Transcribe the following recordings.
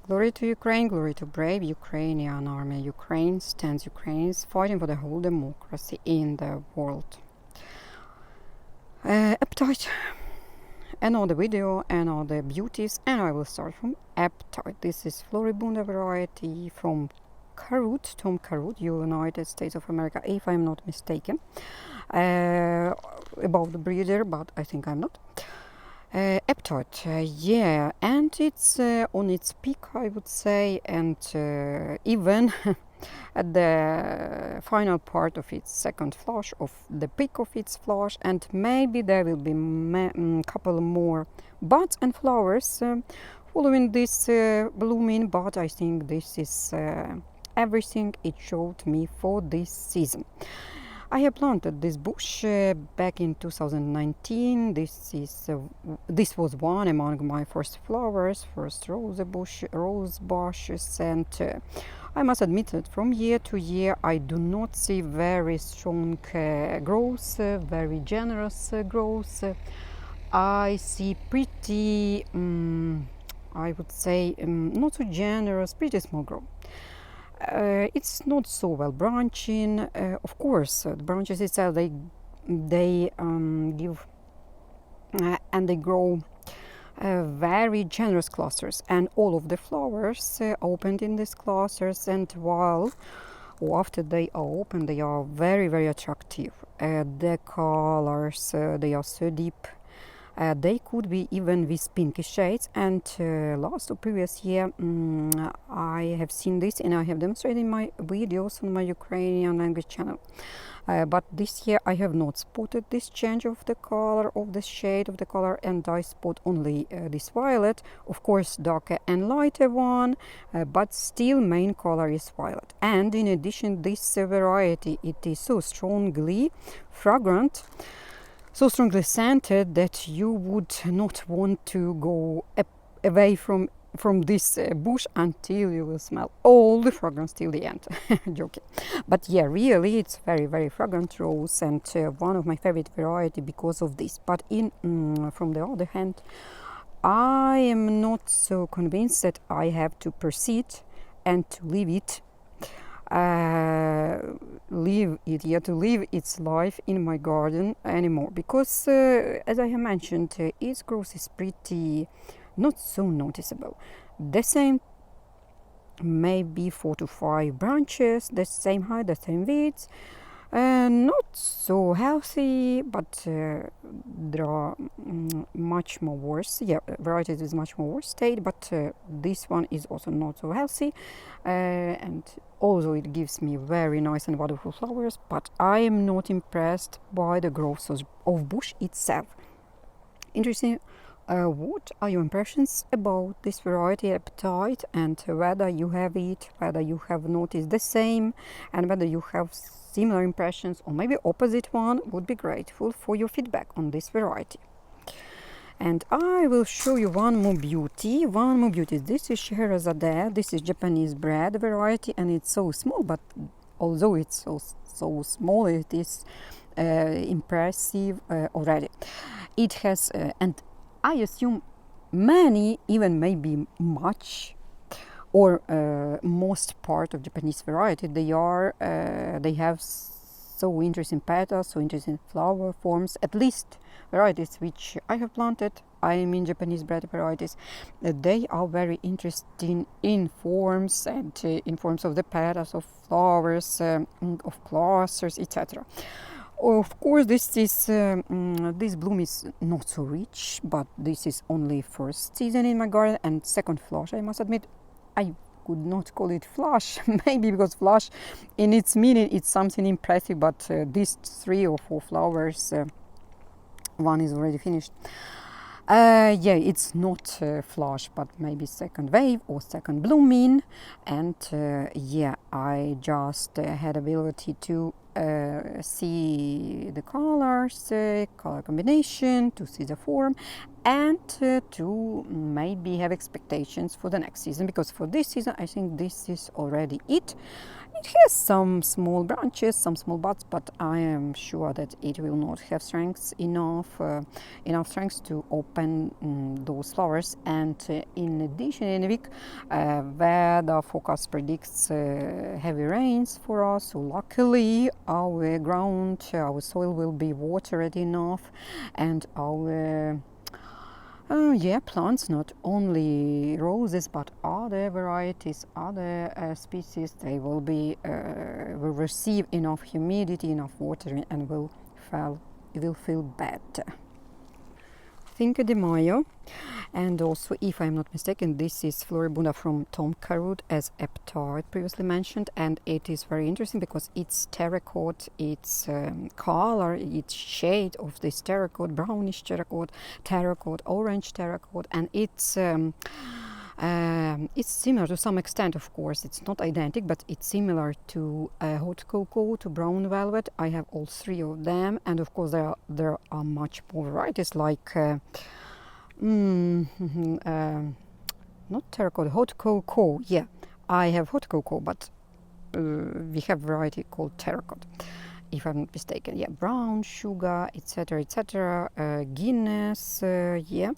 Glory to Ukraine, glory to brave Ukrainian army. Ukraine stands Ukrainians fighting for the whole democracy in the world. Ebb Tide, another video, another beauties, and I will start from Ebb Tide. This is floribunda variety from Tom Carut, United States of America, if I'm not mistaken. About the breeder, but I think I'm not. Ebb Tide, yeah, and it's on its peak, I would say, and even at the final part of its second flush, of the peak of its flush, and maybe there will be couple more buds and flowers following this blooming, but I think this is everything it showed me for this season. I have planted this bush back in 2019. This was one among my first flowers, first rose bushes, and I must admit that from year to year I do not see very strong growth, very generous growth. I see pretty, I would say, not so generous, pretty small growth. It's not so well branching. Of course, the branches itself they give and they grow very generous clusters, and all of the flowers opened in these clusters. And while or after they are open, they are very attractive. The colors they are so deep. They could be even with pinkish shades, and last or previous year I have seen this and I have demonstrated in my videos on my Ukrainian language channel. But this year I have not spotted this change of the color, of the shade of the color, and I spot only this violet, of course darker and lighter one, but still main color is violet. And in addition, this variety, it is so strongly fragrant, so strongly scented that you would not want to go away from this bush until you will smell all the fragrance till the end. Joking. But yeah, really it's very fragrant rose, and one of my favorite variety because of this. But from the other hand, I am not so convinced that I have to proceed and to leave it to live its life in my garden anymore, because as I have mentioned, its growth is pretty not so noticeable. The same, maybe 4 to 5 branches, the same height, the same width, not so healthy, but there are much more worse, varieties is much more worse state, but this one is also not so healthy, and also it gives me very nice and wonderful flowers, but I am not impressed by the growth of bush itself. Interesting. What are your impressions about this variety, Ebb Tide, and whether you have it, whether you have noticed the same, and whether you have similar impressions or maybe opposite one? Would be grateful for your feedback on this variety. And I will show you one more beauty. This is Sheherazade. This is Japanese bred variety, and it's so small, but although it's so small, it is impressive already. It has and I assume many, even maybe much, or most part of Japanese variety, they have so interesting petals, so interesting flower forms. At least varieties which I have planted, I mean Japanese bred varieties, they are very interesting in forms, and in forms of the petals, of flowers, of clusters, etc. Of course, this bloom is not so rich, but this is only first season in my garden and second flush. I must admit, I could not call it flush, maybe because flush in its meaning it's something impressive, but these 3 or 4 flowers, one is already finished. Yeah, it's not flush, but maybe second wave or second blooming. And yeah, I just had ability to see the colors, color combination, to see the form, and to maybe have expectations for the next season, because for this season I think this is already it. it has some small branches, some small buds, but I am sure that it will not have enough strength to open those flowers. And in addition, in a week, weather forecast predicts heavy rains for us. So luckily, our ground, our soil will be watered enough, and our plants, not only roses but other varieties, other species, they will receive enough humidity, enough water, and will feel better. Cinco de Mayo, and also, if I'm not mistaken, this is Floribunda from Tom Carruth, as Ebb Tide previously mentioned, and it is very interesting because its terracotta, its color, its shade of this terracotta, brownish terracotta, orange terracotta, and it's similar to some extent, of course. It's not identical, but it's similar to hot cocoa, to brown velvet. I have all three of them, and of course there are much more varieties like not terracotta, hot cocoa. Yeah, I have hot cocoa, but we have variety called terracotta, if I'm not mistaken. Yeah, brown sugar, etc., etc. Guinness. Yeah.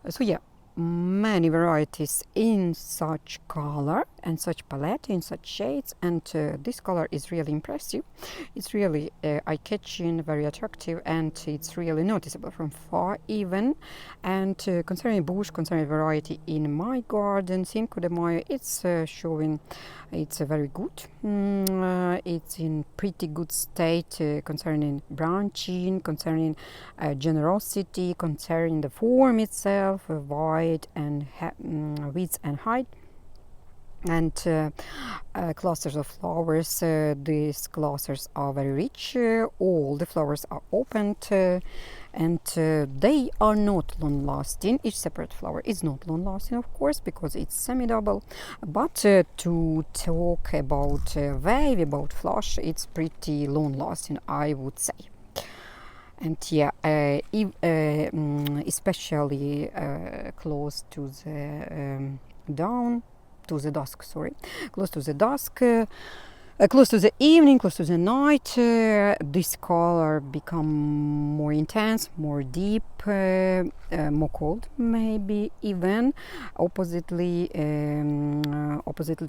So yeah, many varieties in such color and such palette, in such shades, and this color is really impressive. It's really eye-catching, very attractive, and it's really noticeable from far even. And concerning bush, concerning variety in my garden, Cinco de Mayo, it's showing it's very good. It's in pretty good state concerning branching, concerning generosity, concerning the form itself, wide and width and height, and clusters of flowers. These clusters are very rich. All the flowers are opened, and they are not long-lasting. Each separate flower is not long-lasting, of course, because it's semi-double. But to talk about wave, about flush, it's pretty long-lasting, I would say. And yeah, especially close to the dusk, close to the dusk, close to the evening, close to the night, this color become more intense, more deep, more cold, maybe even oppositely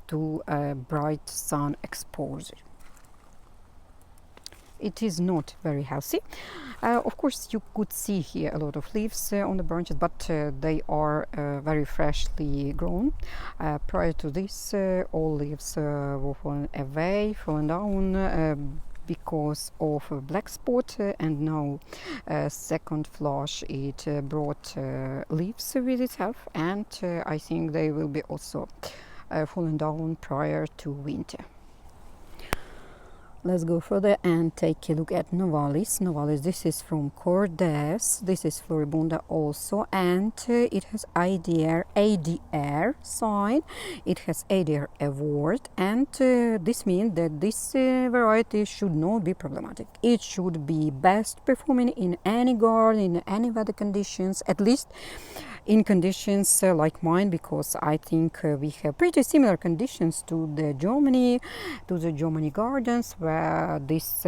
to bright sun exposure. It is not very healthy. Of course, you could see here a lot of leaves on the branches, but they are very freshly grown. Prior to this, all leaves were fallen away, fallen down because of a black spot, and now second flush, it brought leaves with itself, and I think they will be also fallen down prior to winter. Let's go further and take a look at Novalis. Novalis, this is from Cordes. This is Floribunda also, and it has ADR sign. It has ADR award, and this means that this variety should not be problematic. It should be best performing in any garden, in any weather conditions, at least in conditions like mine, because I think we have pretty similar conditions to the Germany gardens, where these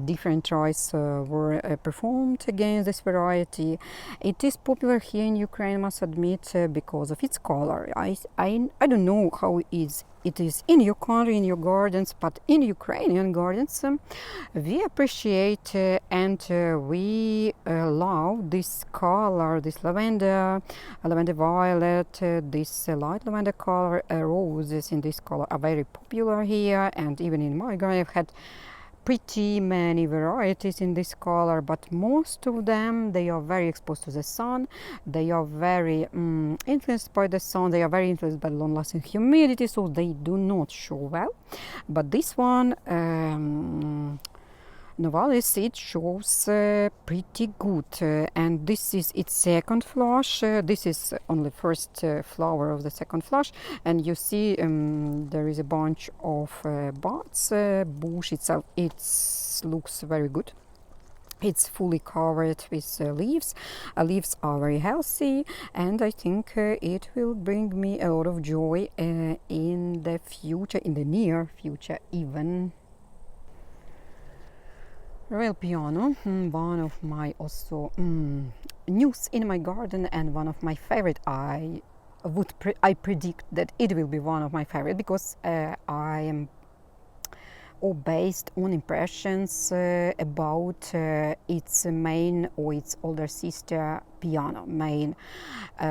different tries were performed against this variety. It is popular here in Ukraine, I must admit, because of its color. I don't know how it is in your country, in your gardens, but in Ukrainian gardens, we appreciate and we love this color, this lavender violet, this light lavender color. Roses in this color are very popular here, and even in my garden I've had pretty many varieties in this color, but most of them, they are very exposed to the sun, they are very influenced by the sun, they are very influenced by long-lasting humidity, so they do not show well. But this one, Novalis, it shows pretty good, and this is its second flush. This is only first flower of the second flush, and you see there is a bunch of buds. Bush itself, it looks very good. It's fully covered with leaves. Leaves are very healthy, and I think it will bring me a lot of joy in the future, in the near future even. Royal piano, one of my also news in my garden, and one of my favorite. I predict that it will be one of my favorite because I am or based on impressions about its main or its older sister piano, main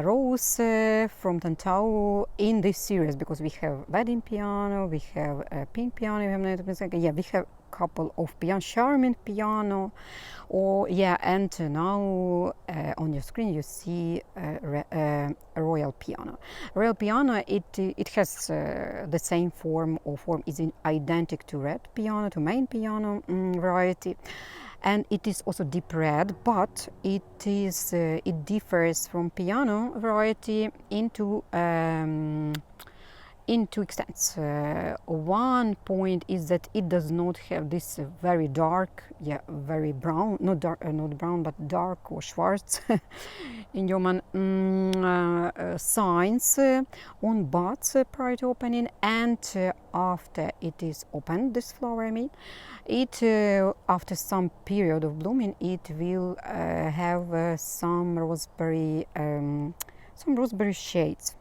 rose from Tantau in this series, because we have wedding piano, we have pink piano, we have couple of piano, charming piano, and now on your screen you see a royal piano. Royal piano, it has the same form, or form is identical to red piano, to main piano variety, and it is also deep red, but it differs from piano variety in two extents. One point is that it does not have this very dark, very brown, not dark, not brown, but dark or schwarz in German signs on buds prior to opening, and after it is opened, this flower I mean, it after some period of blooming, it will have some raspberry shades.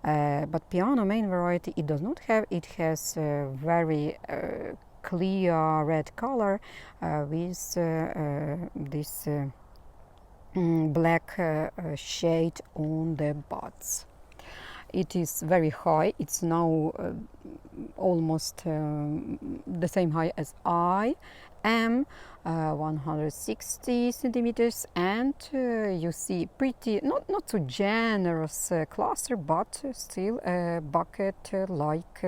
But piano main variety it does not have. It has very clear red color with this black shade on the buds. It is very high. It's now almost the same height as I am, 160 centimeters, and you see pretty, not so generous cluster, but still a bucket-like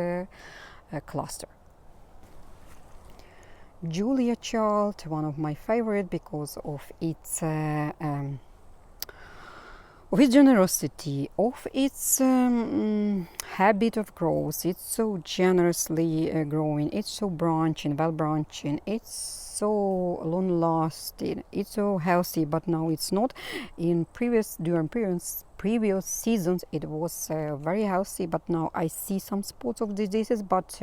cluster. Julia Child, one of my favorite because of its generosity, of its habit of growth. It's so generously growing, it's so branching, well branching, it's so long lasting, it's so healthy, but now it's not. During previous seasons it was very healthy, but now I see some spots of diseases, but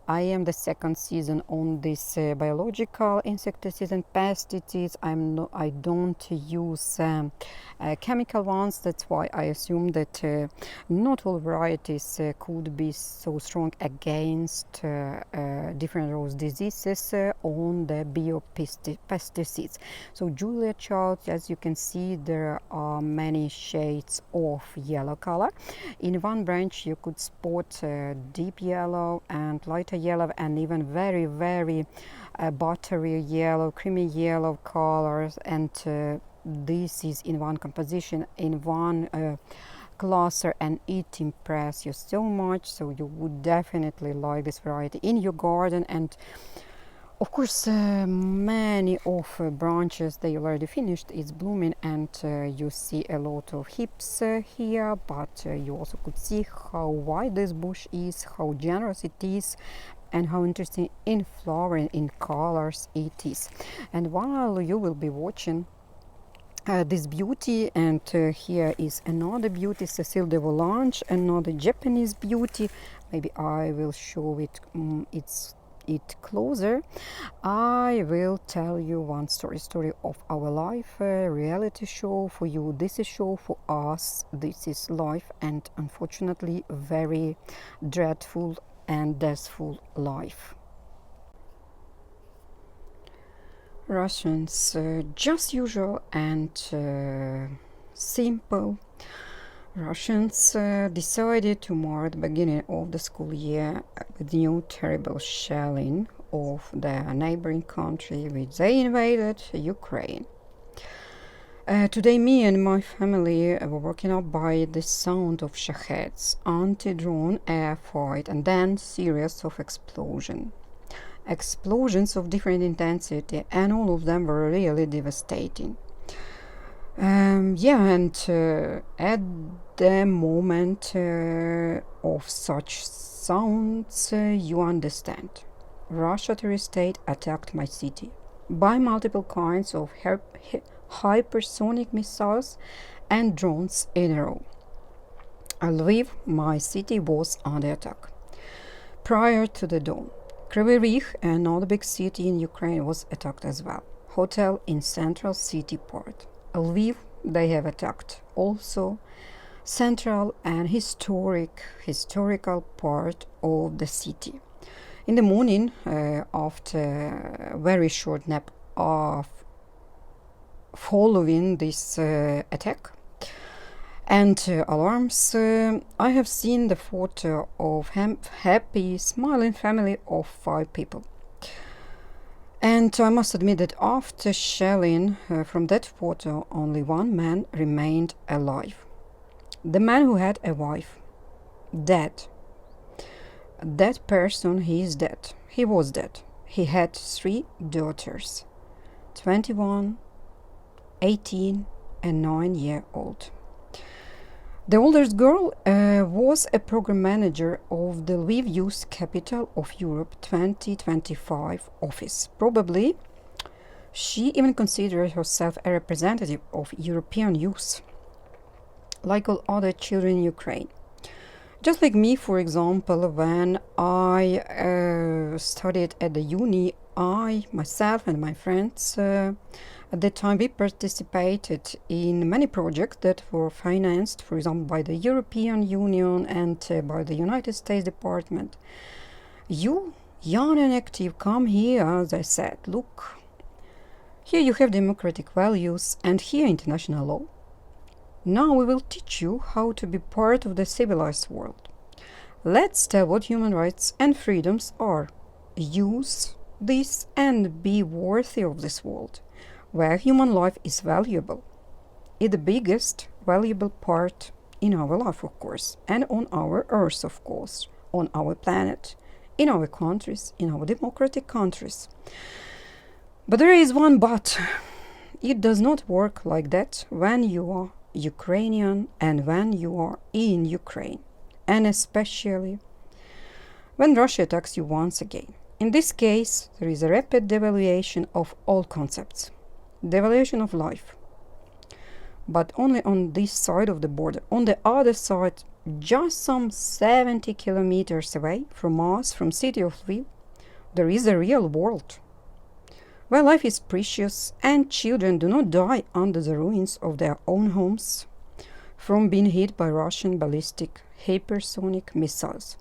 I am the second season on this biological insecticides and pesticides. I don't use chemical ones. That's why I assume that not all varieties could be so strong against different rose diseases on the biopesticides. So Julia Child, as you can see, there are many shades of yellow color. In one branch you could spot deep yellow and lighter yellow, and even very, very buttery yellow, creamy yellow colors, and this is in one composition, in one cluster, and it impresses you so much. So you would definitely like this variety in your garden. And of course, many of branches they already finished, it's blooming, and you see a lot of hips here, but you also could see how wide this bush is, how generous it is, and how interesting in flowering, in colors it is. And while you will be watching this beauty, and here is another beauty, Cecil de Volanges, another Japanese beauty. Maybe I will show it closer. I will tell you one story of our life, reality show for you. This is show for us. This is life, and unfortunately very dreadful and deathful life. Russians, just usual and simple. Russians decided to mark the beginning of the school year with new terrible shelling of their neighboring country, which they invaded Ukraine. Today me and my family were woken up by the sound of Shaheds, anti-drone air fight, and then series of explosions of different intensity, and all of them were really devastating. And at the moment of such sounds, you understand. Russia terrorist state attacked my city. by multiple kinds of hypersonic missiles and drones in a row. Lviv, my city, was under attack. Prior to the dawn, Kryvyi Rih, another big city in Ukraine, was attacked as well. Hotel in central city part. Lviv, they have attacked also central and historical part of the city. In the morning, after a very short nap of following this attack and alarms, I have seen the photo of happy, smiling family of 5 people. And I must admit that after shelling from that photo, only one man remained alive. The man who had a wife. Dead. That person, he is dead. He was dead. He had 3 daughters, 21, 18, and 9-year-old. The oldest girl was a program manager of the Lviv Youth Capital of Europe 2025 office. Probably she even considered herself a representative of European youth, like all other children in Ukraine. Just like me, for example, when I studied at the uni, I, myself and my friends, at that time we participated in many projects that were financed, for example, by the European Union and by the United States Department. You, young and active, come here, they said, look, here you have democratic values and here international law. Now we will teach you how to be part of the civilized world. Let's tell what human rights and freedoms are. Use this and be worthy of this world, where human life is valuable. It's the biggest valuable part in our life, of course, and on our earth, of course, on our planet, in our countries, in our democratic countries. But there is one but. It does not work like that when you are Ukrainian and when you are in Ukraine, and especially when Russia attacks you once again. In this case, there is a rapid devaluation of all concepts, devaluation of life, but only on this side of the border. On the other side, just some 70 kilometers away from us, from city of Lviv, there is a real world where life is precious and children do not die under the ruins of their own homes from being hit by Russian ballistic hypersonic missiles.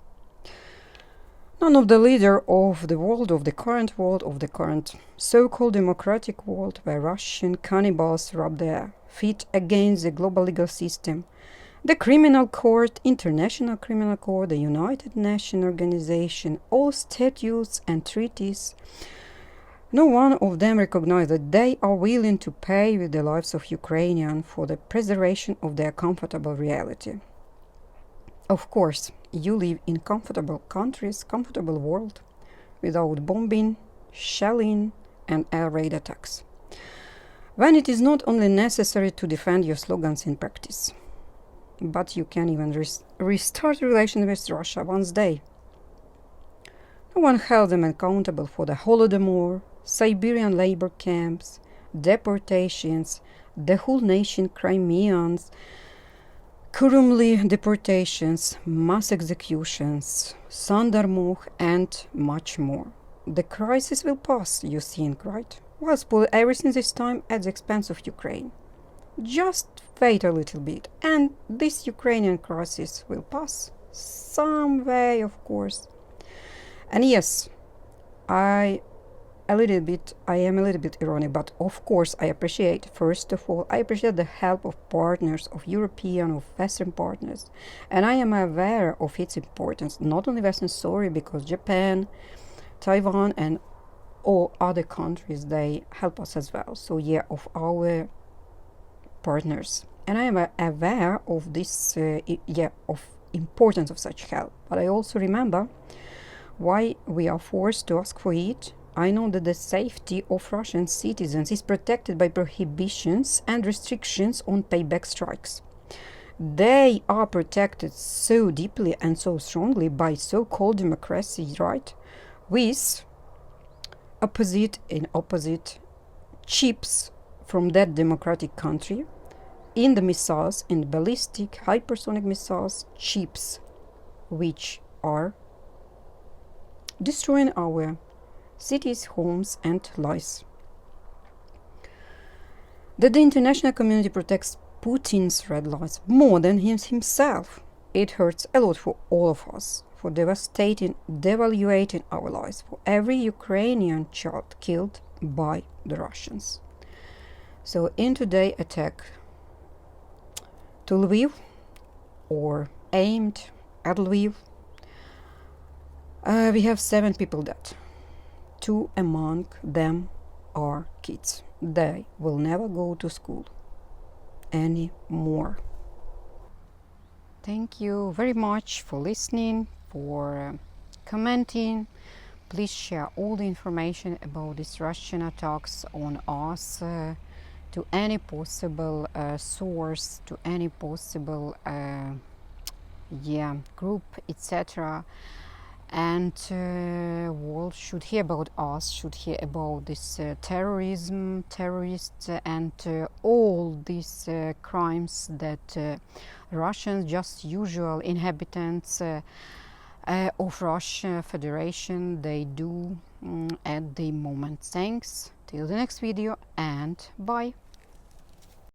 None of the leader of the world, of the current so-called democratic world, where Russian cannibals rub their feet against the global legal system, the criminal court, International Criminal Court, the United Nations Organization, all statutes and treaties, no one of them recognizes that they are willing to pay with the lives of Ukrainians for the preservation of their comfortable reality. Of course, you live in comfortable countries, comfortable world, without bombing, shelling, and air raid attacks. When it is not only necessary to defend your slogans in practice, but you can even restart relations with Russia once they. No one held them accountable for the Holodomor, Siberian labor camps, deportations, the whole nation Crimeans, Kurumli deportations, mass executions, Sandarmoh, and much more. The crisis will pass, you think, right? We'll spoil everything this time at the expense of Ukraine. Just wait a little bit, and this Ukrainian crisis will pass. Some way, of course. And yes, I am a little bit ironic, but of course I appreciate, first of all, I appreciate the help of partners, of European, of Western partners. And I am aware of its importance, not only Western, sorry, because Japan, Taiwan, and all other countries, they help us as well. So yeah, of our partners. And I am aware of this, of importance of such help. But I also remember why we are forced to ask for it. I know that the safety of Russian citizens is protected by prohibitions and restrictions on payback strikes. They are protected so deeply and so strongly by so-called democracy, right? With opposite chips from that democratic country in the missiles, in the ballistic hypersonic missiles, chips which are destroying our cities, homes, and lives. That the international community protects Putin's red lines more than himself, it hurts a lot for all of us, for devaluating our lives, for every Ukrainian child killed by the Russians. So in today's attack to Lviv, or aimed at Lviv, we have 7 people dead. 2 among them are kids. They will never go to school anymore. Thank you very much for listening, for commenting. Please share all the information about these Russian attacks on us to any possible source, to any possible group, etc. And world should hear about us, should hear about this terrorism, terrorists, and all these crimes that Russians, just usual inhabitants of Russia Federation, they do at the moment. Thanks, till the next video, and bye.